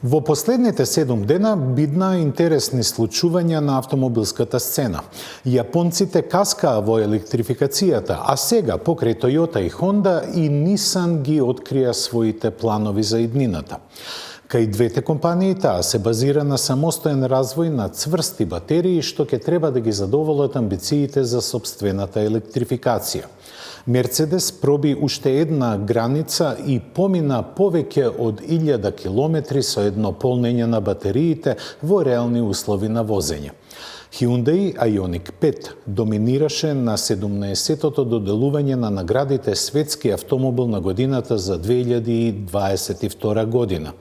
Во последните 7 дена бидна интересни случувања на автомобилската сцена. Јапонците каскаа во електрификацијата, а сега покрај Toyota и Honda и Nissan ги открија своите планови за иднината. Кај двете компании таа се базира на самостоен развој на цврсти батерии што ќе треба да ги задоволат амбициите за сопствената електрификација. Мерцедес проби уште една граница и помина повеќе од 1000 километри со едно полнење на батериите во реални услови на возење. Hyundai Ioniq 5 доминираше на 17-тото доделување на наградите Светски автомобил на годината за 2022 година.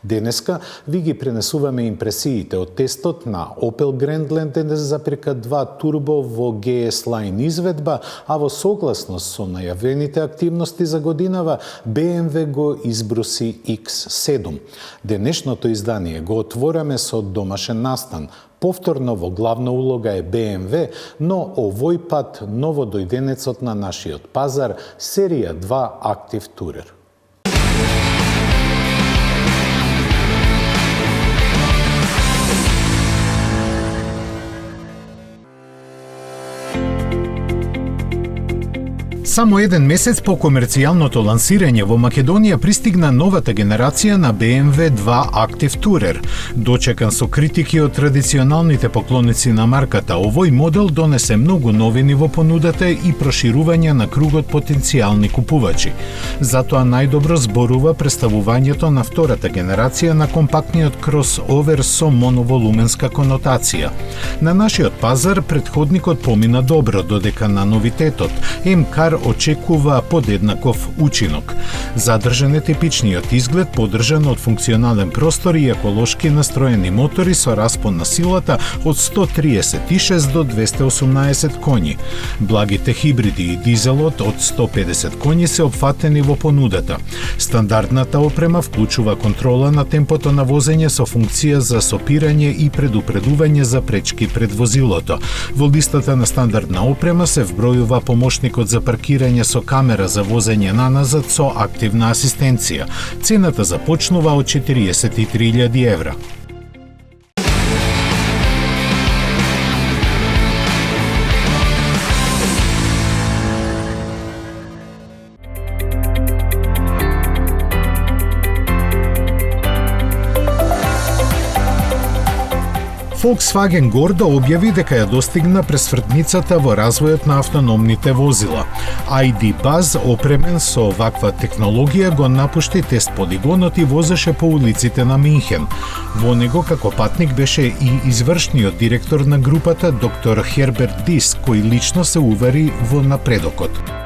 Денеска ви ги пренесуваме импресиите од тестот на Opel Grandland 1.2 Turbo во GS Line изведба, а во согласност со најавените активности за годинава, BMW го избруси X7. Денешното издание го отвораме со домашен настан. Повторно во главна улога е BMW, но овој пат новодојденецот на нашиот пазар, серија 2 Active Tourer. Само еден месец по комерцијалното лансирање во Македонија пристигна новата генерација на BMW 2 Active Tourer. Дочекан со критики од традиционалните поклоници на марката, овој модел донесе многу новини во понудата и проширување на кругот потенцијални купувачи. Затоа најдобро зборува представувањето на втората генерација на компактниот кросовер со моноволуменска конотација. На нашиот пазар претходникот помина добро, додека на новитетот M-Car очекува подеднаков учинок. Задржан е типичниот изглед, поддржан од функционален простор и еколошки настроени мотори со распон на силата од 136 до 218 коњи. Благите хибриди и дизелот од 150 коњи се опфатени во понудата. Стандардната опрема вклучува контрола на темпото на возење со функција за сопирање и предупредување за пречки пред возилото. Во листата на стандардна опрема се вбројува помошникот за паркирање со камера за возење наназад со активна асистенција. Цената започнува од 43.000 евра. Volkswagen гордо објави дека ја достигна пресвртницата во развојот на автономните возила. ID. Buzz, опремен со ваква технологија, го напушти тест полигонот и возеше по улиците на Минхен. Во него како патник беше и извршниот директор на групата доктор Херберт Дис, кој лично се увери во напредокот.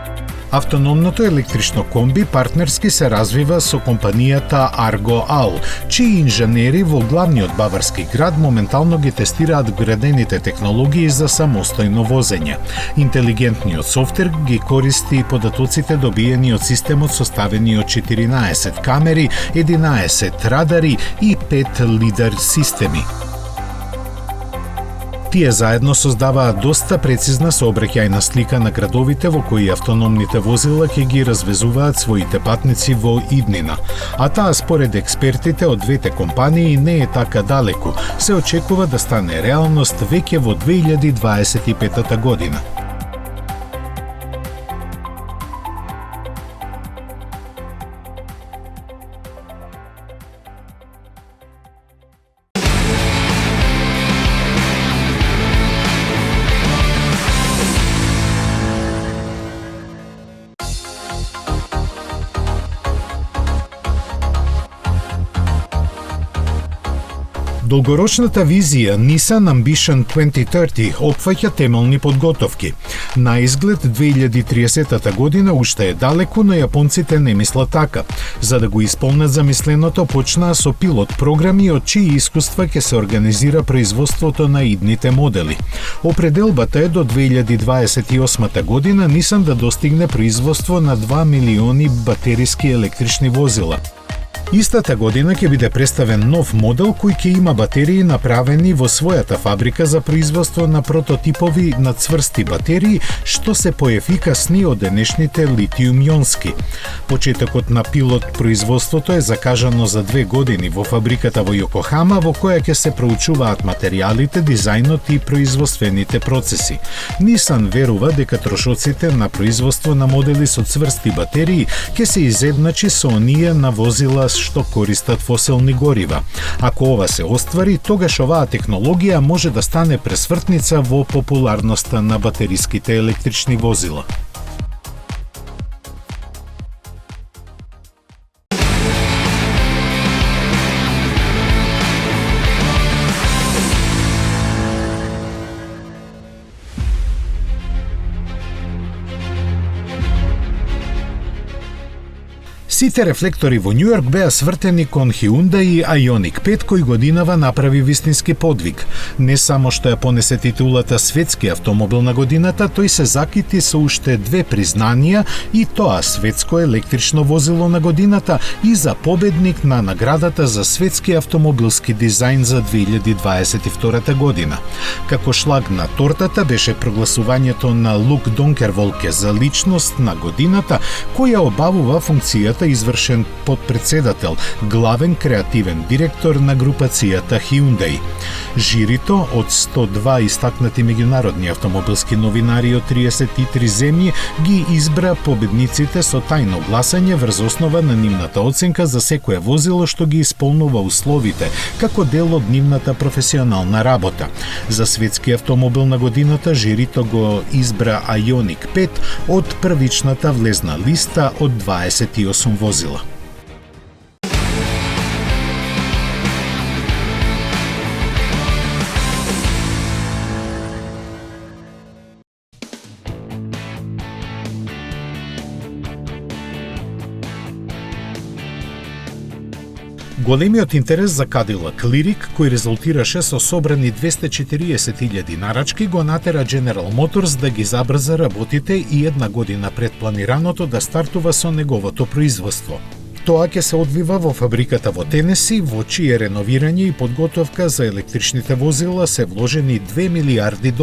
Автономното електрично комби партнерски се развива со компанијата Argo All, чии инженери во главниот баварски град моментално ги тестираат вградените технологии за самостојно возење. Интелигентниот софтвер ги користи податоците добиени од системот составени од 14 камери, 11 радари и 5 лидар системи. Тие заедно создаваат доста прецизна сообраќајна слика на градовите во кои автономните возила ќе ги развезуваат своите патници во иднина. А таа според експертите од двете компании не е така далеку. Се очекува да стане реалност веќе во 2025 година. Долгорочната визија Nissan Ambition 2030 опфаќа темелни подготовки. На изглед 2030 година уште е далеку, но јапонците не мислат така. За да го исполнат замисленото, почнаа со пилот програми од чии искуства ќе се организира производството на идните модели. Определбата е до 2028 година Nissan да достигне производство на 2 милиони батериски електрични возила. Истата година ќе биде представен нов модел кој ќе има батерии направени во својата фабрика за производство на прототипови на цврсти батерии, што се поефикасни од денешните литиум-јонски. Почетокот на пилот производството е закажано за 2 години во фабриката во Јокохама, во која ќе се проучуваат материјалите, дизајнот и производствените процеси. Nissan верува дека трошоците на производство на модели со цврсти батерии ќе се изедначи со оние на возила што користат фосилни горива. Ако ова се оствари, тогаш оваа технологија може да стане пресвртница во популарноста на батериските електрични возила. Сите рефлектори во Њујорк беа свртени кон Hyundai Ioniq 5 кој годинава направи вистински подвиг. Не само што ја понесе титулата светски автомобил на годината, тој се закити со уште 2 признанија, и тоа светско електрично возило на годината и за победник на наградата за светски автомобилски дизајн за 2022 година. Како шлаг на тортата беше прогласувањето на Лук Донкерволке за личност на годината, која обавува функцијата извршен подпредседател, главен креативен директор на групацијата Hyundai. Жирито од 102 истакнати меѓународни автомобилски новинари од 33 земји ги избра победниците со тајно гласање врз основа на нивната оценка за секое возило што ги исполнува условите како дел од нивната професионална работа. За светски автомобил на годината жирито го избра Ioniq 5 од првичната влезна листа од 28 возила. Големиот интерес за Cadillac Lyriq, кој резултираше со собрани 240.000 нарачки, го натера General Motors да ги забрза работите и 1 година пред планираното да стартува со неговото производство. Тоа ќе се одвива во фабриката во Тенеси, во чие реновирање и подготовка за електричните возила се вложени $2 милиарди.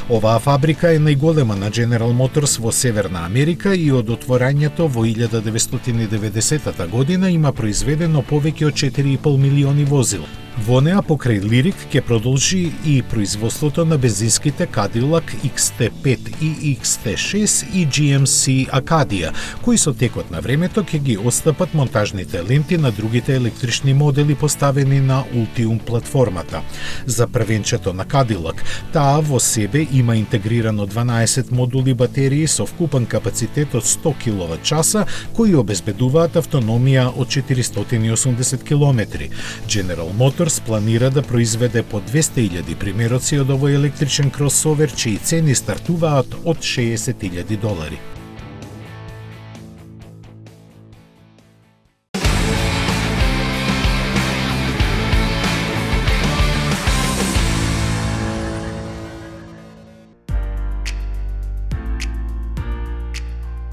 Оваа фабрика е најголема на General Motors во Северна Америка и од отворањето во 1990 година има произведено повеќе од 4,5 милиони возила. Во неа покрај Lyriq ќе продолжи и производството на бензинските Cadillac XT5 и XT6 и GMC Acadia, кои со текот на времето ќе ги отстапат монтажните ленти на другите електрични модели поставени на Ultium платформата. За првенчето на Cadillac, таа во себе има интегрирано 12 модули батерии со вкупен капацитет од 100 киловат-часа, кои обезбедуваат автономија од 480 километри. General Motors планира да произведе по 200.000 примероци од овој електричен кросовер, чии цени стартуваат од $60,000.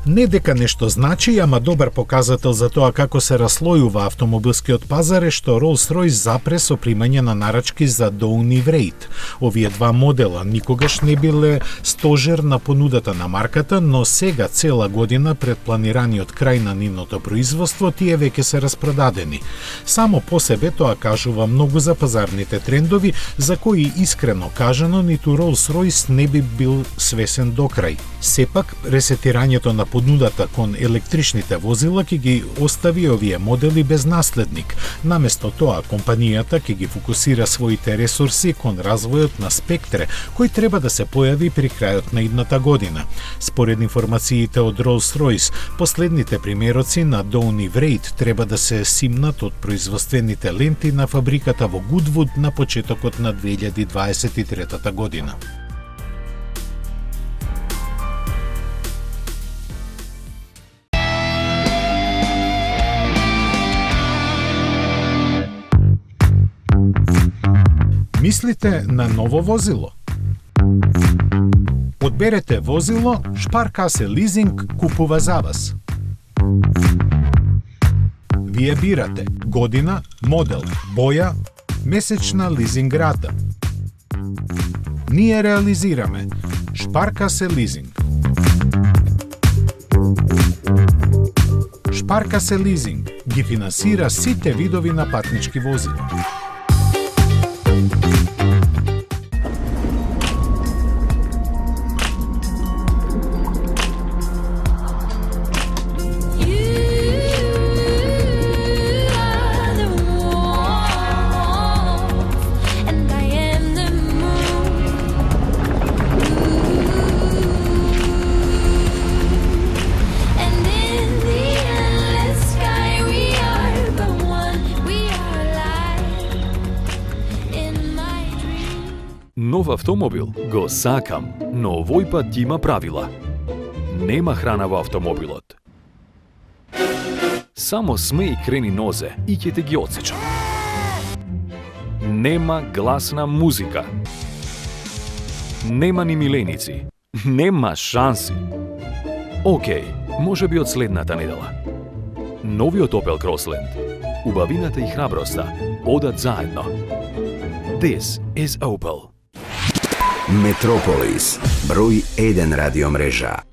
Не дека нешто значи, ама добар показател за тоа како се раслојува автомобилскиот пазар е што Rolls-Royce запре со примање на нарачки за Downy Wraith. Овие два модела никогаш не биле стожер на понудата на марката, но сега цела година пред планираниот крај на нивното производство тие веќе се распродадени. Само по себе тоа кажува многу за пазарните трендови, за кои искрено кажано ниту Rolls-Royce не би бил свесен до крај. Сепак, ресетирањето на понудата кон електричните возила ќе ги остави овие модели без наследник. Наместо тоа, компанијата ќе ги фокусира своите ресурси кон развојот на спектре, кој треба да се појави при крајот на идната година. Според информациите од Rolls-Royce, последните примероци на Downey Wraith треба да се симнат од производствените ленти на фабриката во Гудвуд на почетокот на 2023 година. Мислите на ново возило? Одберете возило, Шпаркасе лизинг купува за вас. Вие бирате година, модел, боја, месечна лизинг рата. Ние реализираме Шпаркасе лизинг. Шпаркасе лизинг ги финансира сите видови на патнички возила. Нов автомобил го сакам, но овој пат има правила. Нема храна во автомобилот. Само смеј крени нозе и ќе те ги отсечам. Нема гласна музика. Нема ни миленици. Нема шанси. Океј, може би од следната недела. Новиот Opel Crossland. Убавината и храброста одат заедно. This is Opel. Метрополис, број 1 радиомрежа.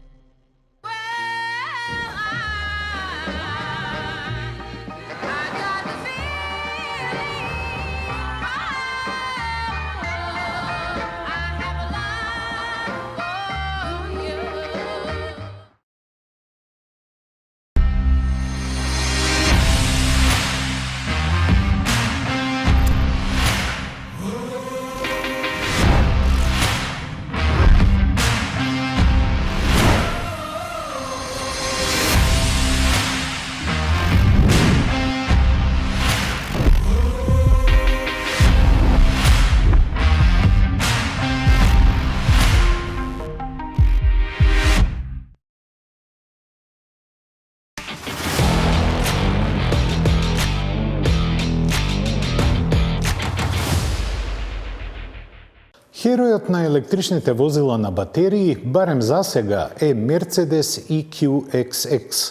Херојот на електричните возила на батерии, барем засега, е Mercedes EQXX.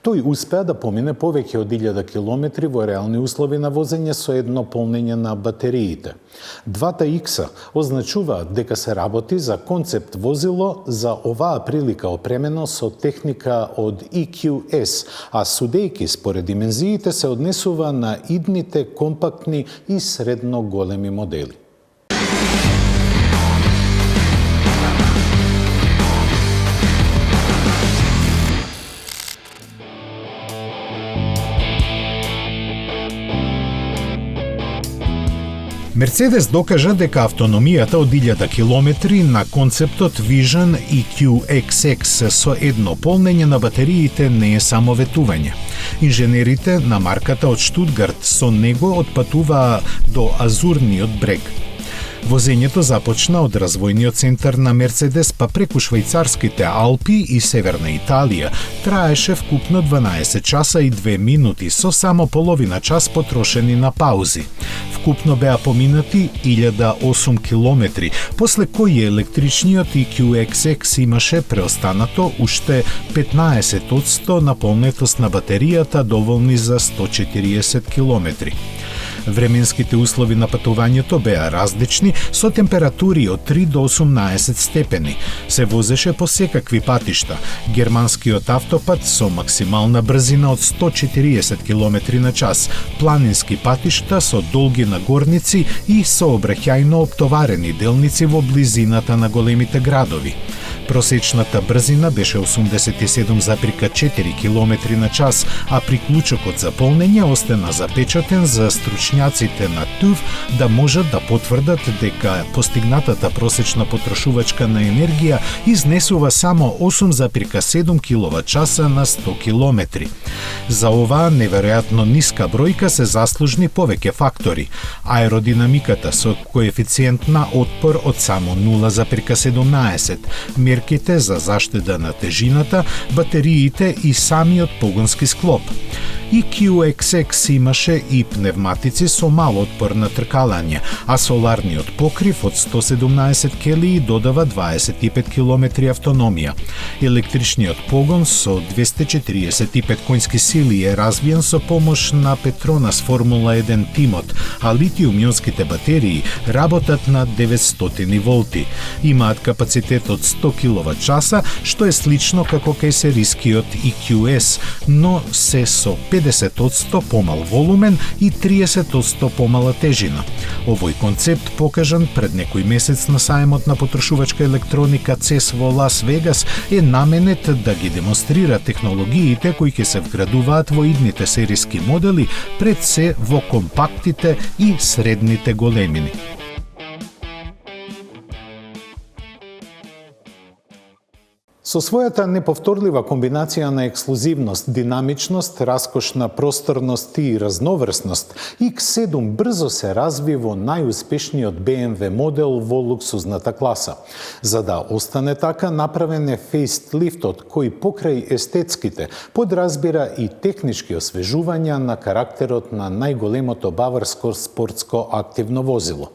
Тој успеа да помине повеќе од 1000 километри во реални услови на возење со едно полнење на батериите. Двата X означуваат дека се работи за концепт возило за оваа прилика опремено со техника од EQS, а судејки според димензиите се однесува на идните компактни и средно големи модели. Мерцедес докажа дека автономијата од 1000 километри на концептот Vision EQXX со едно полнење на батериите не е само ветување. Инженерите на марката од Штутгарт со него отпатуваа до Азурниот брег. Возењето започна од развојниот центар на Мерцедес па преку швајцарските Алпи и Северна Италија. Траеше вкупно 12 часа и 2 минути со само половина час потрошени на паузи. Вкупно беа поминати 1008 километри, после кои електричниот EQXX имаше преостанато уште 15% наполнетост на батеријата доволни за 140 километри. Временските услови на патувањето беа различни, со температури од 3 до 18 степени. Се возеше по секакви патишта. Германскиот автопат со максимална брзина од 140 км на час, планински патишта со долги нагорници и сообраќајно оптоварени делници во близината на големите градови. Просечната брзина беше 87,4 км на час, а приклучокот за полнење остана запечатен за стручњаците на ТУВ да можат да потврдат дека постигнатата просечна потрошувачка на енергија изнесува само 8,7 киловат-часа на 100 километри. За оваа неверојатно ниска бројка се заслужни повеќе фактори. Аеродинамиката со коефициент на отпор од само 0,17, мерките за заштеда на тежината, батериите и самиот погонски склоп. И QXX имаше и пневматици со мал отпор на тркалање, а соларниот покрив од 117 келии додава 25 километри автономија. Електричниот погон со 245 конски сили е развиен со помош на Петронас Формула 1 тимот, а литиум-ионските батерии работат на 900 волти. Имаат капацитет од 100 киловат-часа, што е слично како кај серискиот EQS, но се со 50% помал волумен и 30% помала тежина. Овој концепт покажан пред некој месец на сајмот на потрошувачка електроника CES во Лас Вегас е наменет да ги демонстрира технологиите кои ќе се вградуваат во идните сериски модели, пред се во компактите и средните големини. Со својата неповторлива комбинација на ексклузивност, динамичност, раскошна просторност и разноврсност, X7 брзо се разви во најуспешниот BMW модел во луксузната класа. За да остане така, направен е фейслифтот кој покрај естетските подразбира и технички освежувања на карактерот на најголемото баварско спортско активно возило.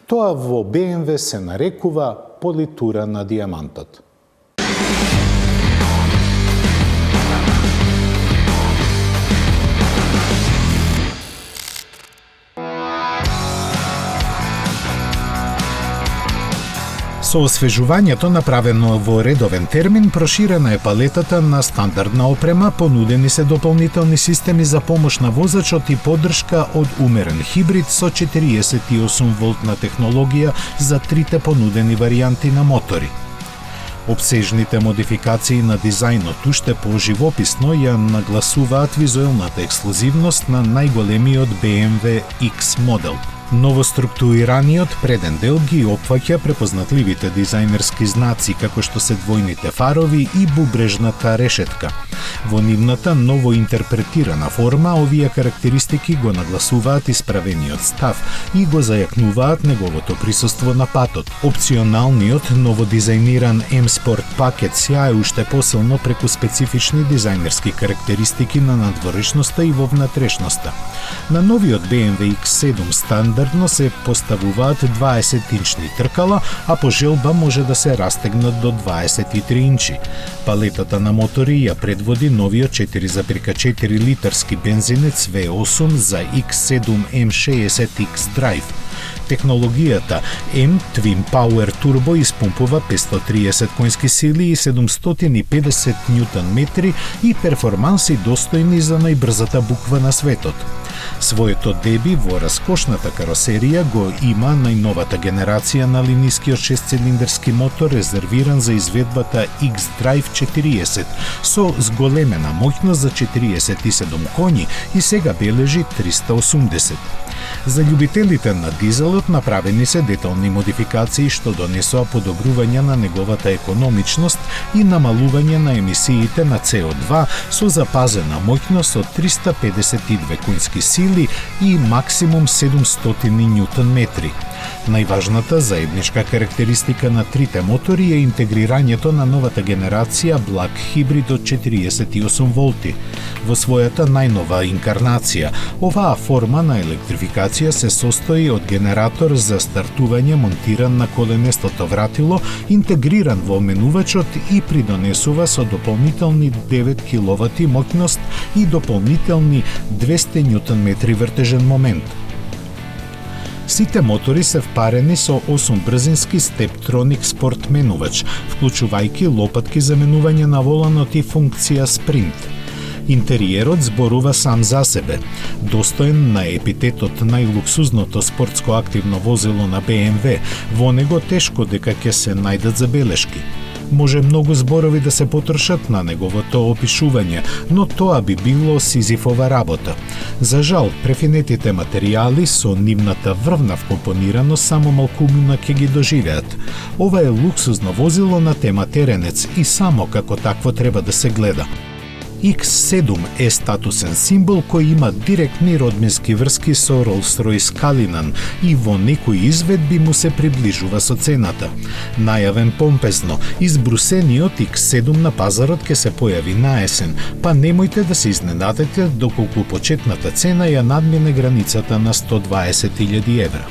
Тоа во BMW се нарекува политура на дијамантот. Со освежувањето направено во редовен термин, проширена е палетата на стандардна опрема, понудени се дополнителни системи за помош на возачот и поддршка од умерен хибрид со 48 волтна технологија за трите понудени варијанти на мотори. Обсежните модификации на дизајнот уште поживописно ја нагласуваат визуелната ексклузивност на најголемиот BMW X модел. Новоструктурираниот преден дел ги опфаќа препознатливите дизајнерски знаци како што се двојните фарови и бубрежната решетка. Во нивната ново интерпретирана форма, овие карактеристики го нагласуваат исправениот став и го зајакнуваат неговото присуство на патот. Опционалниот ново дизајниран M-Sport пакет сјае уште посилно преку специфични дизајнерски карактеристики на надворешноста и во внатрешноста. На новиот BMW X7 стандардно се поставуваат 20-инчни тркала, а по желба може да се растегнат до 23 инчи. Палетата на мотори ја предводи новиот 4,4 литарски бензинец V8 за X7 M60X Drive. Технологијата M Twin Power Turbo испумпува 530 конски сили и 750 Нм и перформанси достојни за најбрзата буква на светот. Своето деби во раскошната каросерија го има најновата генерација на линискиот 6-цилиндерски мотор резервиран за изведбата X-Drive 40 со зголемена моќност за 47 коњи и сега бележи 380. За љубителите на дизелот направени се детални модификации што донесоа подобрување на неговата економичност и намалување на емисиите на CO2 со запазена моќност од 352 конски сили и максимум 700 Нм. Најважната заедничка карактеристика на трите мотори е интегрирањето на новата генерација Black Hybrid од 48 волти. Во својата најнова инкарнација, оваа форма на електрификација се состои од генератор за стартување монтиран на коленестото вратило, интегриран во менувачот и придонесува со дополнителни 9 киловати моќност и дополнителни 200 Нм вртежен момент. Сите мотори се впарени со 8-брзински Steptronic спорт менувач, вклучувајќи лопатки за менување на воланот и функција Sprint. Интериерот зборува сам за себе. Достоен на епитетот најлуксузното спортско активно возило на BMW, во него тешко дека ќе се најдат забелешки. Може многу зборови да се потрошат на неговото опишување, но тоа би било сизифова работа. За жал, префинетите материјали со нивната врвна вкомпонирано само малкумина ќе ги доживеат. Ова е луксузно возило на тема теренец и само како такво треба да се гледа. X7 е статусен символ кој има директни родбински врски со Rolls-Royce Cullinan и во некои изведби му се приближува со цената. Најавен помпезно, избрусениот X7 на пазарот ќе се појави на есен, па немојте да се изненадите доколку почетната цена ја надмине границата на 120.000 евра.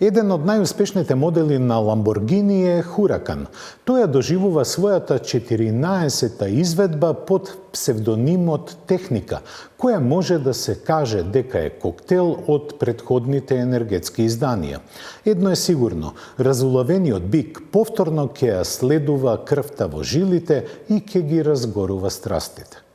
Еден од најуспешните модели на Lamborghini е Huracan. Тој доживува својата 14-та изведба под псевдонимот Техника, која може да се каже дека е коктел од претходните енергетски изданија. Едно е сигурно, разулавениот бик повторно ќе ја следува крвта во жилите и ќе ги разгорува страстите.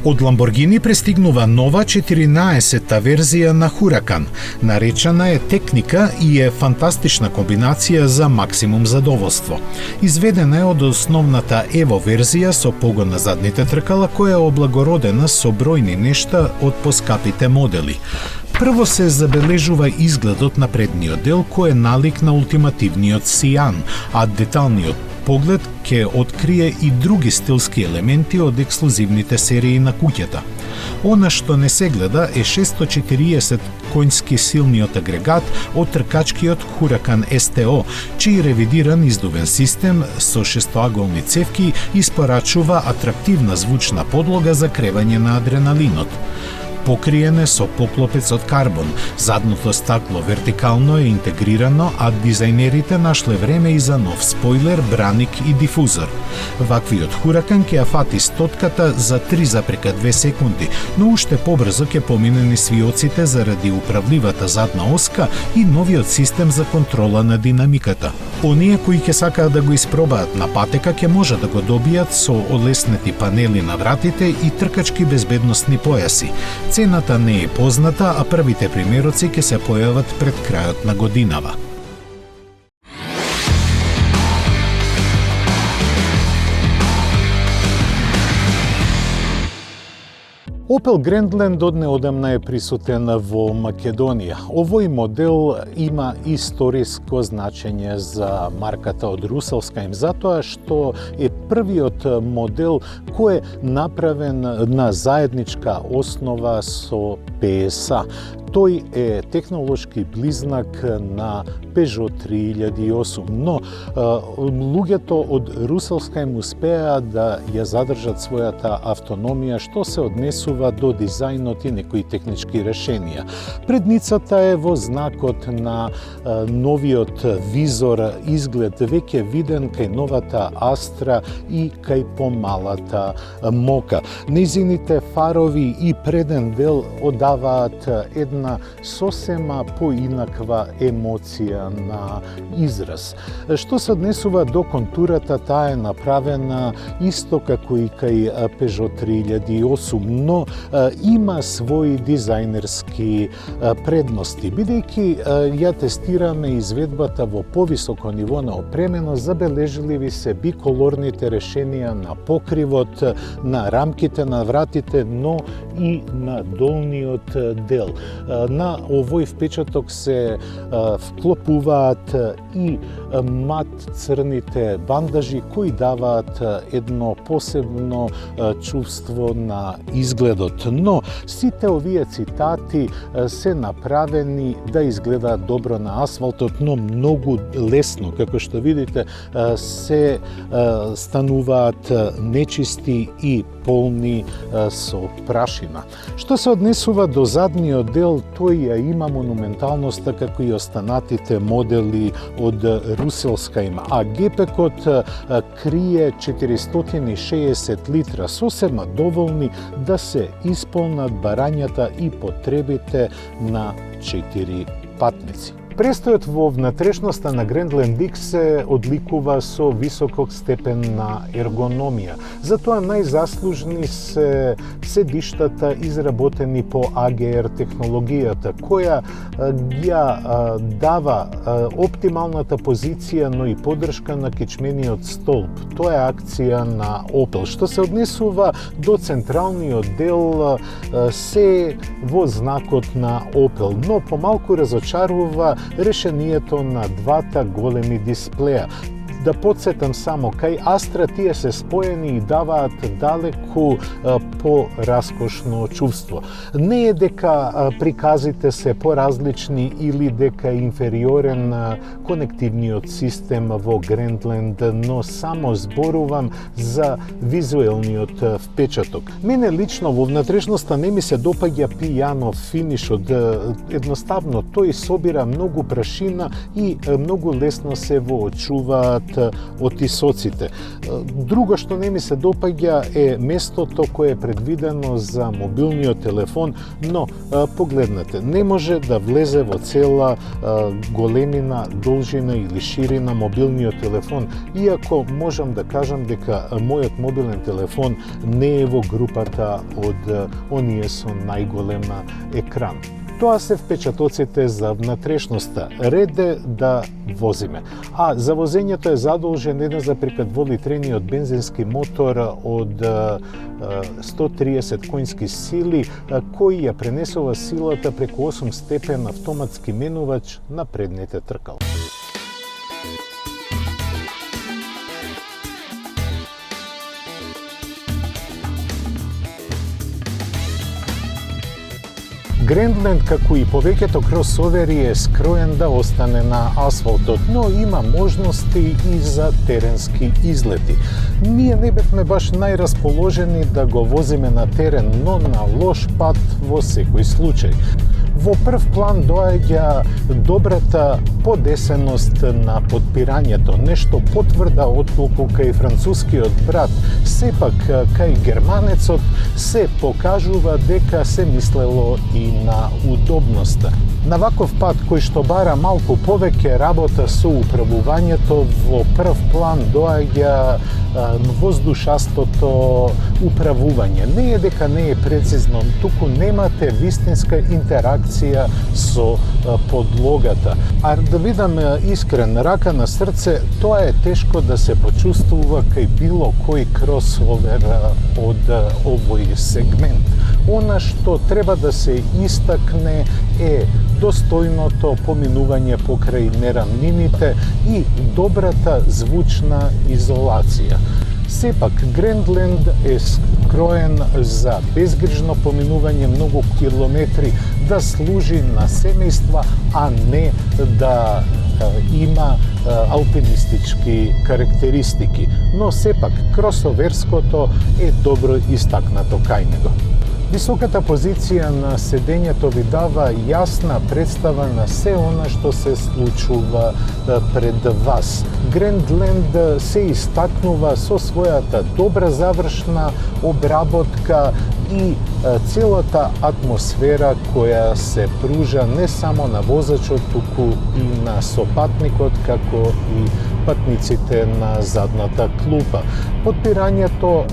Од Lamborghini пристигнува нова 14-та верзија на Huracan. Наречена е Техника и е фантастична комбинација за максимум задоволство. Изведена е од основната Evo верзија со погон на задните тркала, која е облагородена со бројни нешта од поскапите модели. Прво се забележува изгледот на предниот дел, кој е налик на ултимативниот Сиан, а деталниот поглед ќе открие и други стилски елементи од ексклузивните серии на куќата. Она што не се гледа е 640 конјски силниот агрегат од тркачкиот Huracan STO, чиј ревидиран издувен систем со шестоаголни цевки испорачува атрактивна звучна подлога за кревање на адреналинот. Покриен е со поклопец од карбон, задното стакло вертикално е интегрирано, а дизајнерите нашле време и за нов спойлер, браник и дифузор. Ваквиот Huracan ќе ја фати стотката за 3,2 секунди, но уште побрзо ќе помине низ свиоците заради управливата задна оска и новиот систем за контрола на динамиката. Оние кои ќе сакаат да го испробаат на патека ќе може да го добијат со олеснети панели на вратите и тркачки безбедносни појаси. Цената не е позната, а првите примероци ќе се појават пред крајот на годинава. Opel Grandland од неодамна е присутен во Македонија. Овој модел има историско значење за марката од Руселскајм, затоа што е првиот модел кој е направен на заедничка основа со PSA. Тој е технолошки близнак на Peugeot 3008, но луѓето од Руселскајм успеа да ја задржат својата автономија што се однесува до дизајнот и некои технички решенија. Предницата е во знакот на новиот визор изглед веќе виден кај новата Астра и кај помалата Мока. Нејзините фарови и преден дел одаваат една сосема поинаква емоција на израз. Што се однесува до контурата, таа е направена исто како и кај Peugeot 3008, но има своји дизајнерски предности. Бидејќи ја тестираме изведбата во повисоко ниво на опременост, забележливи се биколорните решенија на покривот, на рамките на вратите, но и на долниот дел. На овој впечаток се вклопуваат и мат црните бандажи кои даваат едно посебно чувство на изгледот. Но сите овие цитати се направени да изгледаат добро на асфалтот, но многу лесно, како што видите, се стануваат нечисти и полни со прашина. Што се однесува до задниот дел, тој ја има монументалноста како и останатите модели од Руселскајм, а гепекот крие 460 литра, сосема доволни да се исполнат барањата и потребите на 4 патници. Престојот во внатрешноста на Grandland X се одликува со високог степен на ергономија. Затоа најзаслужни се седиштата изработени по AGR технологијата, која ја дава оптималната позиција, но и поддршка на кичмениот столб. Тоа е акција на Opel. Што се однесува до централниот дел, се во знакот на Opel, но помалку разочарува решението на двата големи дисплеја. Да подсетам само, кај Astra тие се споени и даваат далеку по-раскошно чувство. Не е дека приказите се поразлични или дека е инфериорен конективниот систем во Grandland, но само зборувам за визуелниот впечаток. Мене лично во внатрешноста не ми се допаѓа пијано финишот. Едноставно, тој собира многу прашина и многу лесно се воочуваат отисоците. Друго што не ми се допаѓа е местото кое е предвидено за мобилниот телефон, но погледнете, не може да влезе во цела големина, должина или ширина мобилниот телефон, иако можам да кажам дека мојот мобилен телефон не е во групата од оние со најголем екран. Тоа се впечатоците за внатрешноста. Ред е да возиме. А за возењето е задолжен 1,2 литрениот бензински мотор од 130 коњски сили, кој ја пренесува силата преку 8 степен автоматски менувач на предните тркала. Grandland, како и повеќето кросовери, е скроен да остане на асфалтот, но има можности и за теренски излети. Ние не бевме баш најрасположени да го возиме на терен, но на лош пат во секој случај. Во прв план доаѓа добрата подесеност на подпирањето, нешто потврда отколку кај францускиот брат. Сепак, кај германецот се покажува дека се мислело и на удобноста. На ваков пат, кој што бара малку повеќе работа со управувањето, во прв план доаѓа воздушастото управување. Не е дека не е прецизно, туку немате вистинска интеракција со подлогата. А да видам искрен, рака на срце, тоа е тешко да се почувствува кај било кој кросовер од овој сегмент. Она што треба да се истакне е достојното поминување покрај нерамнините и добрата звучна изолација. Сепак, Grandland е скроен за безгрижно поминување многу километри, да служи на семејства, а не да има алпинистички карактеристики. Но сепак, кросоверското е добро истакнато кај него. Високата позиција на седењето ви дава јасна представа на се она што се случува пред вас. Grandland се истакнува со својата добра завршна обработка и целата атмосфера која се пружа не само на возачот, туку и на сопатникот, како и патниците на задната клупа. Подпирањето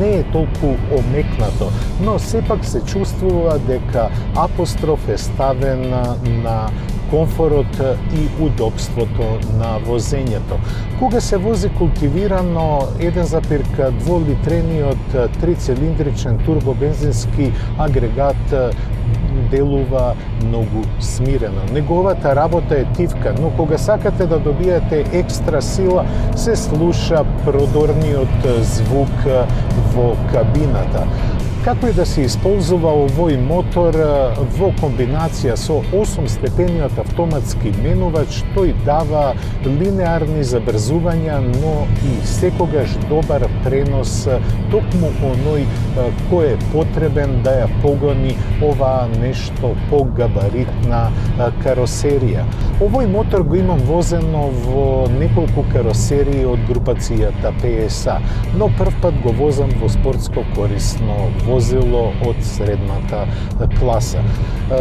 не е толку омекнато, но сепак се чувствува дека апостроф е ставен на комфорот и удобството на возењето. Кога се вози култивирано 1,2 литрениот трицилиндричен турбобензински агрегат делува многу смирено. Неговата работа е тивка, но кога сакате да добиете екстра сила, се слуша продорниот звук во кабината. Како и да се исползува овој мотор во комбинација со 8-степениот автоматски менувач, тој дава линеарни забрзувања, но и секогаш добар пренос, токму оној кој е потребен да ја погони оваа нешто погабаритна каросерија. Овој мотор го имам возено во неколку каросерии од групацијата PSA, но првпат го возам во спортско корисно возило од средната класа.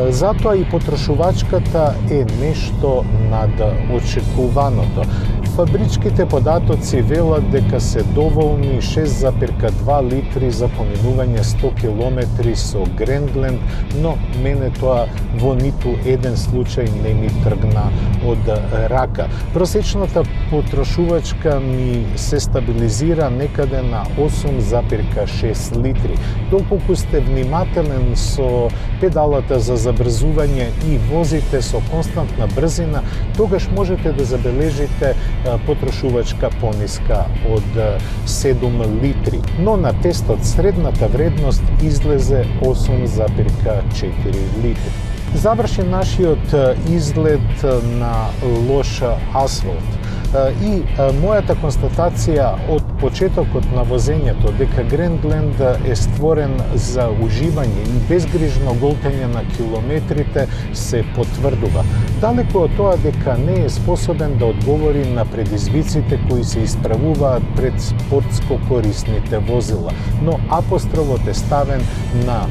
Затоа и потрошувачката е нешто над очекуваното. Фабричките податоци велат дека се доволни 6,2 литри за поминување 100 километри со Грендленд, но мене тоа во ниту еден случај не ми тргна од рака. Просечната потрошувачка ми се стабилизира некаде на 8,6 литри. Доколку сте внимателен со педалата за забрзување и возите со константна брзина, тогаш можете да забележите потрошувачка пониска од 7 литри. Но на тестот средната вредност излезе 8,4 литри. Заврши нашиот изглед на лош асфалт. И мојата констатација од почетокот на возењето дека Грендленд е створен за уживање и безгрижно голтање на километрите се потврдува. Далеко од тоа дека не е способен да одговори на предизвиците кои се исправуваат пред спортско корисните возила, но апострофот е ставен на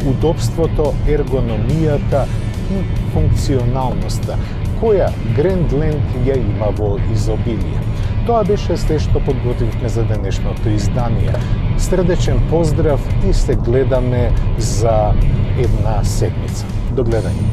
удобството, ергономијата и функционалноста, која Грендленд ја има во изобилие. Тоа беше се што подготвивме за денешното издание. Срдечен поздрав и се гледаме за една седмица. До гледање.